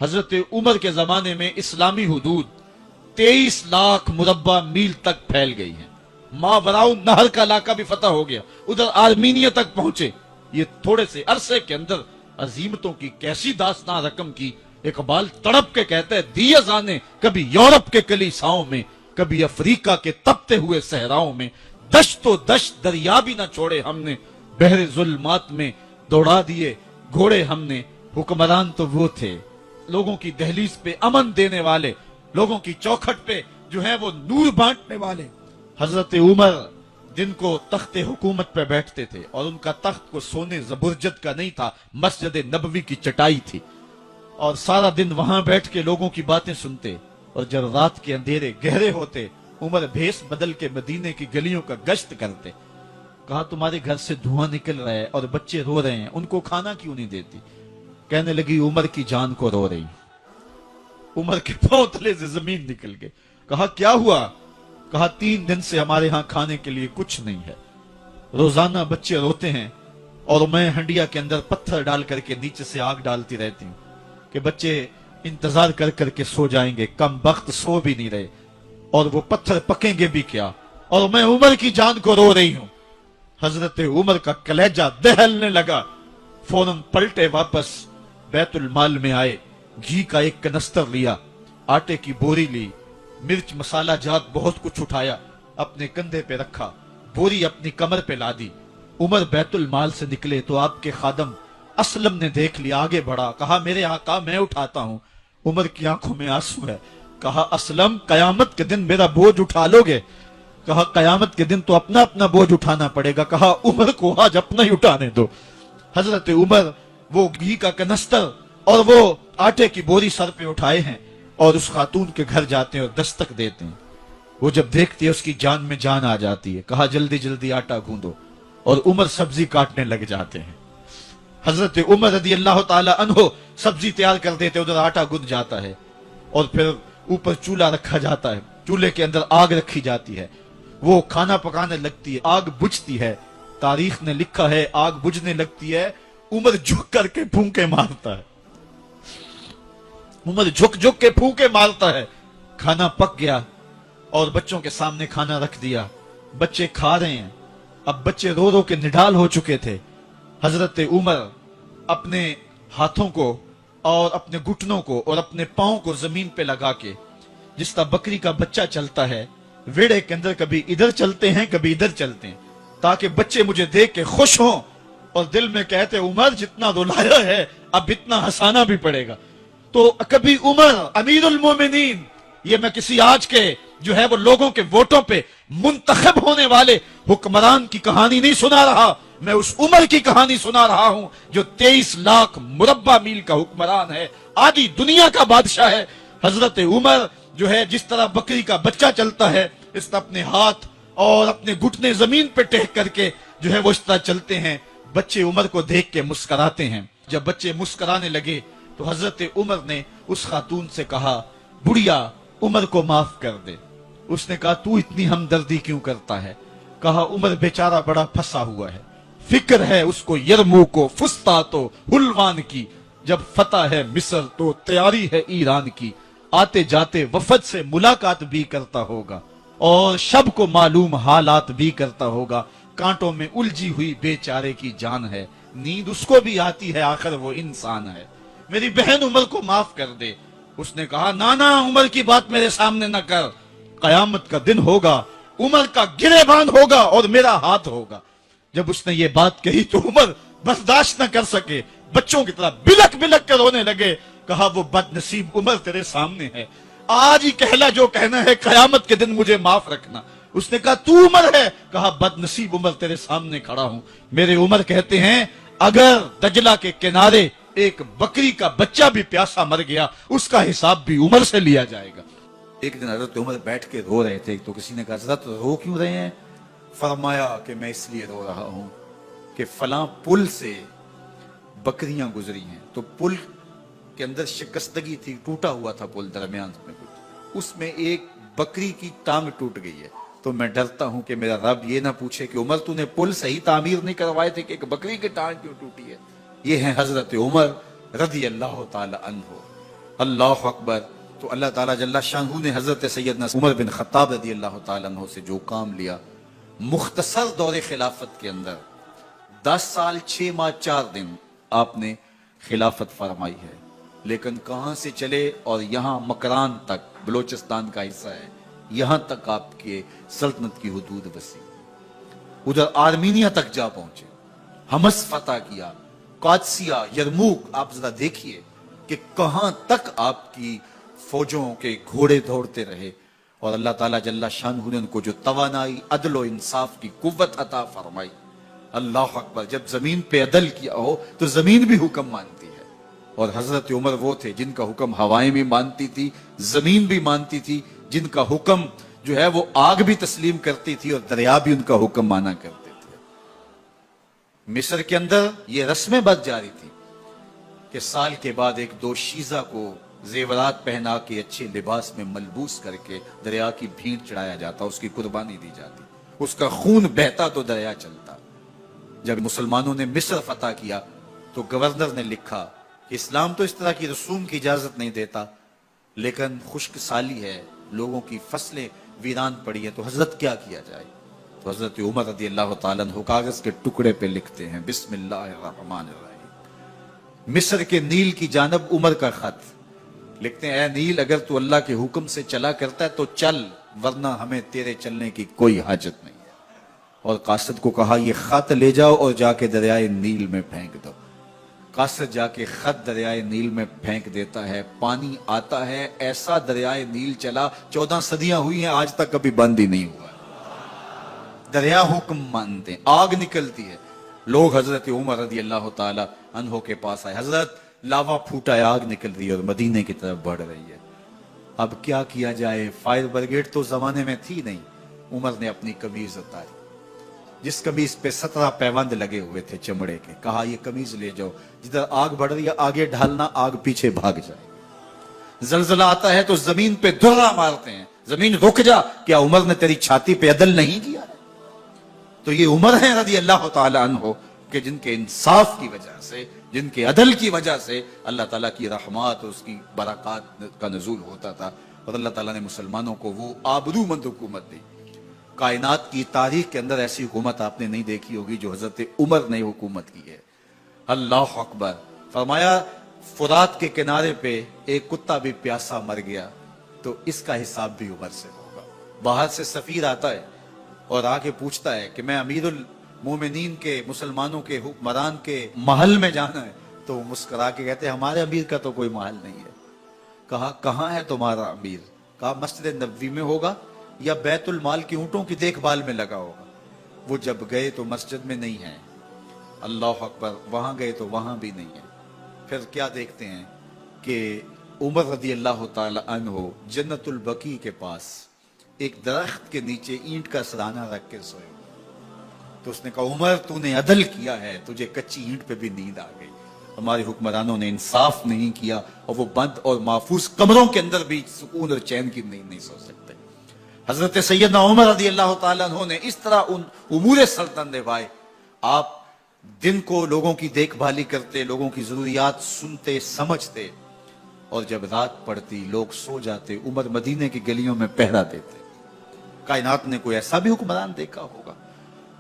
حضرت عمر کے زمانے میں اسلامی حدود 23 لاکھ مربع میل تک پھیل گئی ہیں. ماوراء نہر کا علاقہ بھی فتح ہو گیا, ادھر آرمینیا تک پہنچے. یہ تھوڑے سے عرصے کے اندر عظیمتوں کی کیسی داستان رقم کی. اقبال تڑپ کے کہتا ہے, دی ازانے کبھی یورپ کے کلیساؤں میں, کبھی افریقہ کے تپتے ہوئے صحراؤں میں, دشت و دشت دریا بھی نہ چھوڑے ہم نے, بحر ظلمات میں دوڑا دیے گھوڑے ہم نے. حکمران تو وہ تھے لوگوں کی دہلیز پہ امن دینے والے, لوگوں کی چوکھٹ پہ جو ہے وہ نور بانٹنے والے. حضرت عمر جن کو تخت حکومت پہ بیٹھتے تھے, اور ان کا تخت کو سونے زبرجد کا نہیں تھا, مسجد نبوی کی چٹائی تھی, اور سارا دن وہاں بیٹھ کے لوگوں کی باتیں سنتے. اور جب رات کے اندھیرے گہرے ہوتے, عمر بھیس بدل کے مدینے کی گلیوں کا گشت کرتے. کہا تمہارے گھر سے دھواں نکل رہا ہے اور بچے رو رہے ہیں, ان کو کھانا کیوں نہیں دیتی؟ کہنے لگی عمر کی جان کو رو رہی. عمر کے پاؤں تلے سے زمین نکل گئے. کہا کیا ہوا؟ کہا 3 دن سے ہمارے ہاں کھانے کے لیے کچھ نہیں ہے, روزانہ بچے روتے ہیں, اور میں ہنڈیا کے اندر پتھر ڈال کر کے نیچے سے آگ ڈالتی رہتی ہوں کہ بچے انتظار کر کر کے سو جائیں گے. کم بخت سو بھی نہیں رہے, اور وہ پتھر پکیں گے بھی کیا, اور میں عمر کی جان کو رو رہی ہوں. حضرت عمر کا کلیجہ دہلنے لگا. فوراً پلٹے واپس, بیت المال میں آئے, گھی کا ایک کنستر لیا, آٹے کی بوری لی, مرچ مسالہ جات بہت کچھ اٹھایا, اپنے کندھے پہ رکھا, بوری اپنی کمر پہ لا دی. عمر بیت المال سے نکلے تو آپ کے خادم اسلم نے دیکھ لیا, آگے بڑھا, کہا میرے آقا میں اٹھاتا ہوں. عمر کی آنکھوں میں آنسو ہے. کہا اسلم قیامت کے دن میرا بوجھ اٹھا لو گے؟ کہا قیامت کے دن تو اپنا اپنا بوجھ اٹھانا پڑے گا. کہا عمر کو آج اپنا ہی اٹھانے دو. حضرت عمر وہ گھی کا کنستر اور وہ آٹے کی بوری سر پہ اٹھائے ہیں, اور اس خاتون کے گھر جاتے ہیں اور دستک دیتے ہیں. وہ جب دیکھتی ہے اس کی جان میں جان آ جاتی ہے. کہا جلدی جلدی آٹا گوندو, اور عمر سبزی کاٹنے لگ جاتے ہیں. حضرت عمر رضی اللہ تعالی عنہ سبزی تیار کر دیتے, ادھر آٹا گند جاتا ہے, اور پھر اوپر چولہا رکھا جاتا ہے, چولہے کے اندر آگ رکھی جاتی ہے, وہ کھانا پکانے لگتی ہے, آگ بجھتی ہے. تاریخ نے لکھا ہے آگ بجھنے لگتی ہے, عمر جھک کر کے پھونکے مارتا ہے. عمر جھک جھک کے پھونکے مارتا ہے. کھانا پک گیا اور بچوں کے سامنے کھانا رکھ دیا, بچے کھا رہے ہیں. اب بچے رو رو کے نڈال ہو چکے تھے. حضرت عمر اپنے ہاتھوں کو اور اپنے گھٹنوں کو اور اپنے پاؤں کو زمین پہ لگا کے, جس طرح بکری کا بچہ چلتا ہے, ویڑے کے اندر کبھی ادھر چلتے ہیں کبھی ادھر چلتے ہیں, تاکہ بچے مجھے دیکھ کے خوش ہوں, اور دل میں کہتے عمر جتنا رلایا ہے اب اتنا ہنسانا بھی پڑے گا. تو کبھی عمر امیر المومنین, یہ میں کسی آج کے جو ہے وہ لوگوں کے ووٹوں پہ منتخب ہونے والے حکمران کی کہانی نہیں سنا رہا, میں اس عمر کی کہانی سنا رہا ہوں جو 23 لاکھ مربع میل کا حکمران ہے, آدھی دنیا کا بادشاہ ہے. حضرت عمر جو ہے جس طرح بکری کا بچہ چلتا ہے, اس طرح اپنے ہاتھ اور اپنے گھٹنے زمین پہ ٹیک کر کے جو ہے وہ اس طرح چلتے ہیں. بچے عمر کو دیکھ کے مسکراتے ہیں. جب بچے مسکرانے لگے تو حضرت عمر نے اس خاتون سے کہا بڑھیا عمر کو معاف کر دے. اس نے کہا تو اتنی ہمدردی کیوں کرتا ہے؟ کہا عمر بیچارہ بڑا پھنسا ہوا ہے, فکر ہے اس کو یرموک و فسطاط و حلوان کی, جب فتح ہے مصر تو تیاری ہے ایران کی, آتے جاتے وفد سے ملاقات بھی کرتا ہوگا, اور شب کو معلوم حالات بھی کرتا ہوگا, کانٹوں میں الجھی ہوئی بیچارے کی جان ہے, نیند اس کو بھی آتی ہے آخر وہ انسان ہے, میری بہن عمر کو معاف کر دے. اس نے کہا نانا عمر کی بات میرے سامنے نہ کر, قیامت کا دن ہوگا, عمر کا گریبان ہوگا اور میرا ہاتھ ہوگا. جب اس نے یہ بات کہی تو عمر برداشت نہ کر سکے, بچوں کی طرح بلک بلک کے رونے لگے. کہا وہ بد نصیب عمر تیرے سامنے ہے, آج ہی کہلا جو کہنا ہے, قیامت کے دن مجھے معاف رکھنا. اس نے کہا تو عمر ہے؟ کہا بد نصیب عمر تیرے سامنے کھڑا ہوں. میرے عمر کہتے ہیں اگر دجلہ کے کنارے ایک بکری کا بچہ بھی پیاسا مر گیا, اس کا حساب بھی عمر سے لیا جائے گا. ایک دن حضرت عمر بیٹھ کے رو رہے تھے, تو کسی نے کہا حضرت رو کیوں رہے ہیں؟ فرمایا کہ میں اس لیے رو رہا ہوں کہ فلاں پل سے بکریاں گزری ہیں, تو پل کے اندر شکستگی تھی, ٹوٹا ہوا تھا پل درمیان میں کچھ, اس میں ایک بکری کی ٹانگ ٹوٹ گئی ہے, تو میں ڈرتا ہوں کہ میرا رب یہ نہ پوچھے کہ عمر تو نے پل صحیح تعمیر نہیں کروائے تھے کہ ایک بکری کی ٹانگ کیوں ٹوٹی ہے. یہ ہیں حضرت عمر رضی اللہ تعالی عنہ. اللہ اکبر. تو اللہ تعالیٰ جل شانہ نے حضرت سیدنا عمر بن خطاب رضی اللہ تعالیٰ عنہ سے جو کام لیا، مختصر دور خلافت کے اندر 10 سال 6 ماہ 4 دن آپ نے خلافت فرمائی ہے، لیکن کہاں سے چلے اور یہاں مکران تک، بلوچستان کا حصہ ہے، یہاں تک آپ کے سلطنت کی حدود وسیع، ادھر آرمینیا تک جا پہنچے، حمص فتح کیا، قادسیہ، یرموک. آپ ذرا دیکھیے کہ کہاں تک آپ کی فوجوں کے گھوڑے دوڑتے رہے، اور اللہ تعالیٰ جل شانہ نے ان کو جو توانائی، عدل و انصاف کی قوت عطا فرمائی. اللہ اکبر. جب زمین پہ عدل کیا ہو تو زمین بھی حکم مانتی ہے، اور حضرت عمر وہ تھے جن کا حکم ہوائیں بھی مانتی تھی، زمین بھی مانتی تھی، جن کا حکم جو ہے وہ آگ بھی تسلیم کرتی تھی اور دریا بھی ان کا حکم مانا کرتے تھے. مصر کے اندر یہ رسمیں بد جاری تھی کہ سال کے بعد ایک دوشیزہ کو زیورات پہنا کے اچھے لباس میں ملبوس کر کے دریا کی بھینٹ چڑھایا جاتا، اس کی قربانی دی جاتی، اس کا خون بہتا تو دریا چلتا. جب مسلمانوں نے مصر فتح کیا تو گورنر نے لکھا کہ اسلام تو اس طرح کی رسوم کی اجازت نہیں دیتا، لیکن خشک سالی ہے، لوگوں کی فصلیں ویران پڑی ہے، تو حضرت کیا کیا جائے؟ تو حضرت عمر رضی اللہ تعالیٰ عنہ کاغذ کے ٹکڑے پہ لکھتے ہیں بسم اللہ الرحمن الرحیم. مصر کے نیل کی جانب عمر کا خط لکھتے ہیں، اے نیل اگر تو اللہ کے حکم سے چلا کرتا ہے تو چل، ورنہ ہمیں تیرے چلنے کی کوئی حاجت نہیں ہے. اور قاصد کو کہا یہ خط لے جاؤ اور جا کے دریائے نیل میں پھینک دو. قاصد جا کے خط دریائے نیل میں پھینک دیتا ہے، پانی آتا ہے، ایسا دریائے نیل چلا 14 صدیاں ہوئی ہیں آج تک کبھی بند ہی نہیں ہوا. دریا حکم مانتے ہیں، آگ نکلتی ہے. لوگ حضرت عمر رضی اللہ تعالی عنہ کے پاس آئے، حضرت لاوا پھوٹا ہے، آگ نکل رہی ہے اور مدینے کی طرف بڑھ رہی ہے، اب کیا کیا جائے؟ فائر بریگیڈ تو زمانے میں تھی نہیں. عمر نے اپنی قمیض اتاری، جس قمیض پہ 17 پیوند لگے ہوئے تھے چمڑے کے، کہا یہ قمیض لے جاؤ، جدھر آگ بڑھ رہی ہے آگے ڈھالنا، آگ پیچھے بھاگ جائے. زلزلہ آتا ہے تو زمین پہ دھرا مارتے ہیں، زمین رک جا، کیا عمر نے تیری چھاتی پہ عدل نہیں کیا ہے؟ تو یہ عمر ہیں رضی اللہ تعالی عنہ کہ جن کے انصاف کی وجہ سے، جن کے عدل کی وجہ سے اللہ تعالیٰ کی رحمات اور اس کی برکات کا نزول ہوتا تھا، اور اللہ تعالیٰ نے مسلمانوں کو وہ آبرو مند حکومت دی. کائنات کی تاریخ کے اندر ایسی حکومت آپ نے نہیں دیکھی ہوگی جو حضرت عمر نے حکومت کی ہے. اللہ اکبر. فرمایا فرات کے کنارے پہ ایک کتا بھی پیاسا مر گیا تو اس کا حساب بھی عمر سے ہوگا. باہر سے سفیر آتا ہے اور آ کے پوچھتا ہے کہ میں امیر المومنین کے، مسلمانوں کے حکمران کے محل میں جانا ہے، تو وہ مسکرا کے کہتے ہیں ہمارے امیر کا تو کوئی محل نہیں ہے. کہا کہاں ہے تمہارا امیر؟ کہا مسجد نبوی میں ہوگا یا بیت المال کی اونٹوں کی دیکھ بھال میں لگا ہوگا. وہ جب گئے تو مسجد میں نہیں ہے. اللہ اکبر. وہاں گئے تو وہاں بھی نہیں ہے. پھر کیا دیکھتے ہیں کہ عمر رضی اللہ تعالی عنہ جنت البقیع کے پاس ایک درخت کے نیچے اینٹ کا سرانہ رکھ کے سوئے. تو اس نے کہا عمر تو نے عدل کیا ہے، تجھے کچی اینٹ پہ بھی نیند آ گئی. ہمارے حکمرانوں نے انصاف نہیں کیا اور وہ بند اور محفوظ کمروں کے اندر بھی سکون اور چین کی نیند نہیں سو سکتے. حضرت سیدنا عمر رضی اللہ تعالیٰ عنہ نے اس طرح ان امور سلطنت نبھائے. آپ دن کو لوگوں کی دیکھ بھالی کرتے، لوگوں کی ضروریات سنتے سمجھتے، اور جب رات پڑتی لوگ سو جاتے، عمر مدینے کی گلیوں میں پہرا دیتے. کائنات نے کوئی ایسا بھی حکمران دیکھا ہوگا؟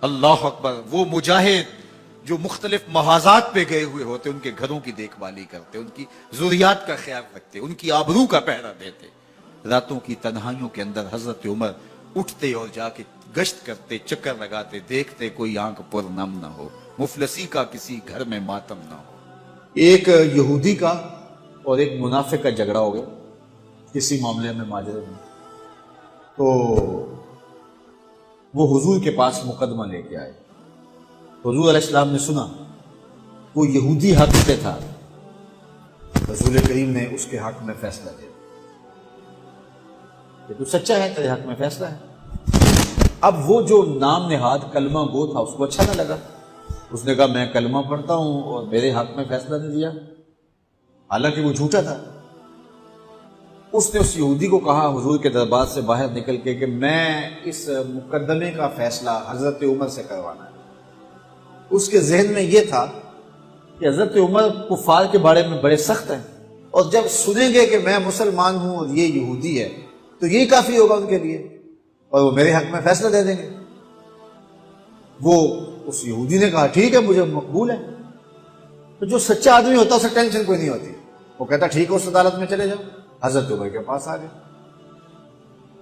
اللہ اکبر. وہ مجاہد جو مختلف محاذات پہ گئے ہوئے ہوتے، ان کے گھروں کی دیکھ بھالی کرتے، ان کی ضروریات کا خیال رکھتے، ان کی آبرو کا پہرا دیتے. راتوں کی تنہائیوں کے اندر حضرت عمر اٹھتے اور جا کے گشت کرتے، چکر لگاتے، دیکھتے کوئی آنکھ پر نم نہ ہو، مفلسی کا کسی گھر میں ماتم نہ ہو. ایک یہودی کا اور ایک منافق کا جھگڑا ہو گیا کسی معاملے میں، ماجرے میں. تو وہ حضور کے پاس مقدمہ لے کے آئے. حضور علیہ السلام نے سنا وہ یہودی حق پہ تھا، رسول کریم نے اس کے حق میں فیصلہ دیا کہ تو سچا ہے، تیرے حق میں فیصلہ ہے. اب وہ جو نام نہاد کلمہ گو تھا اس کو اچھا نہ لگا. اس نے کہا میں کلمہ پڑھتا ہوں اور میرے حق میں فیصلہ نہیں دیا، حالانکہ وہ جھوٹا تھا. اس نے اس یہودی کو کہا حضور کے دربار سے باہر نکل کے کہ میں اس مقدمے کا فیصلہ حضرت عمر سے کروانا ہے. اس کے ذہن میں یہ تھا کہ حضرت عمر کفار کے بارے میں بڑے سخت ہیں، اور جب سنیں گے کہ میں مسلمان ہوں اور یہ یہودی ہے تو یہی کافی ہوگا ان کے لیے، اور وہ میرے حق میں فیصلہ دے دیں گے۔ وہ اس یہودی نے کہا ٹھیک ہے مجھے مقبول ہے۔ تو جو سچا آدمی ہوتا اسے ٹینشن کوئی نہیں ہوتی، وہ کہتا ٹھیک ہے اس عدالت میں چلے جاؤ۔ حضرت عمر کے پاس آ گئے،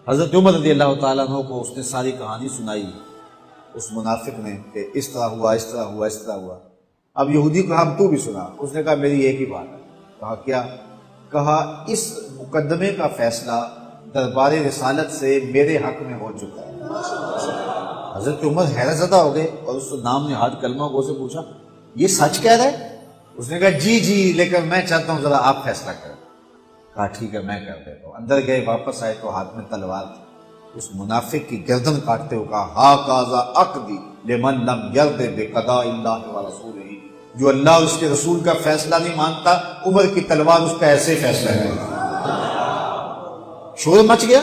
حضرت عمر رضی اللہ تعالیٰ عنہ کو اس نے ساری کہانی سنائی اس منافق نے کہ اس طرح ہوا، اس طرح ہوا، اس طرح ہوا۔ اب یہودی کو ہم تو بھی سنا، اس نے کہا میری ایک ہی بات ہے۔ کہا کیا؟ کہا اس مقدمے کا فیصلہ دربار رسالت سے میرے حق میں ہو چکا ہے۔ حضرت عمر حیرت زدہ ہو گئے اور اس نام نے ہاتھ کلمہ گو سے پوچھا یہ سچ کہہ رہا ہے؟ اس نے کہا جی جی، لیکن میں چاہتا ہوں ذرا آپ فیصلہ کریں۔ کہا ٹھیک ہے میں کر دیتا ہوں۔ اندر گئے، واپس آئے تو ہاتھ میں تلوار تھی۔ اس منافق کی گردن کاٹتے ہوئے کہا ہا کازا عقدی لمن لم یرد بقضاء اللہ ورسولہ، جو اللہ اور اس کے رسول کا فیصلہ نہیں مانتا عمر کی تلوار اس کا ایسے فیصلہ ہے۔ شور مچ گیا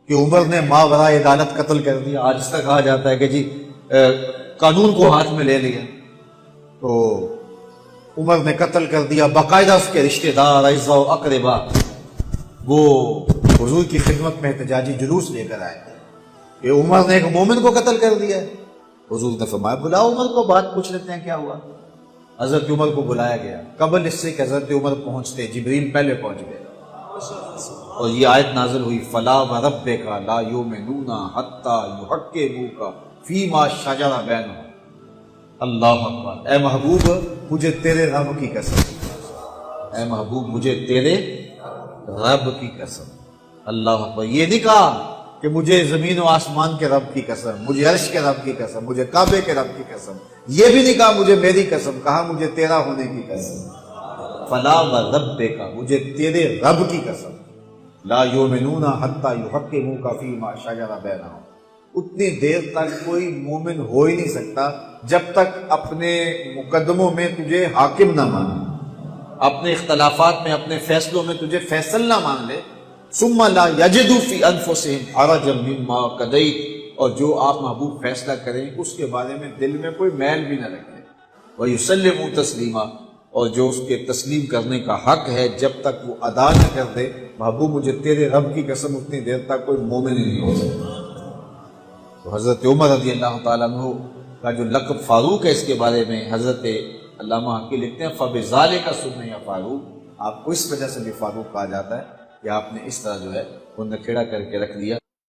کہ عمر نے ماورائے عدالت قتل کر دیا۔ آج تک کہا جاتا ہے کہ جی قانون کو ہاتھ میں لے لیا، تو عمر نے قتل کر دیا۔ باقاعدہ اس کے رشتہ دار اعزاء و اقربا وہ حضور کی خدمت میں احتجاجی جلوس لے کر آئے کہ عمر نے ایک مومن کو قتل کر دیا ہے۔ حضور نے فرمایا بلاؤ عمر کو، بات پوچھ لیتے ہیں کیا ہوا۔ حضرت عمر کو بلایا گیا۔ قبل اس سے کہ حضرت عمر پہنچتے جبریل پہلے پہنچ گئے اور یہ آیت نازل ہوئی فلا وربک لا یؤمنون حتی یحکموک فیما شجر بینہم۔ اللہ اکبر۔ اے محبوب مجھے تیرے رب کی قسم، اے محبوب مجھے تیرے رب کی قسم۔ اللہ اکبر۔ یہ نہیں کہا کہ مجھے زمین و آسمان کے رب کی قسم، مجھے عرش کے رب کی قسم، مجھے کعبے کے رب کی قسم، یہ بھی نہیں کہا مجھے میری قسم، کہا مجھے تیرا ہونے کی قسم۔ فلا وربک، مجھے تیرے رب کی قسم، لا یؤمنون حتی یحکموک فیما شجر بینہم، اتنی دیر تک کوئی مومن ہو ہی نہیں سکتا جب تک اپنے مقدموں میں تجھے حاکم نہ مانے، اپنے اختلافات میں، اپنے فیصلوں میں تجھے فیصل نہ مان لے۔ ثم لا یجدوا فی انفسہم حرجا مما قضیت، اور جو آپ محبوب فیصلہ کریں اس کے بارے میں دل میں کوئی میل بھی نہ رکھیں۔ ویسلموا تسلیما، اور جو اس کے تسلیم کرنے کا حق ہے جب تک وہ ادا نہ کر دے، محبوب مجھے تیرے رب کی قسم اتنی دیر تک کوئی مومن ہی نہیں ہو سکتا۔ تو حضرت عمر رضی اللہ تعالیٰ عنہ کا جو لقب فاروق ہے، اس کے بارے میں حضرت علامہ حقی لکھتے ہیں فبذالک سمي فاروق، آپ کو اس وجہ سے بھی فاروق کہا جاتا ہے کہ آپ نے اس طرح جو ہے وہ نکھیڑا کر کے رکھ دیا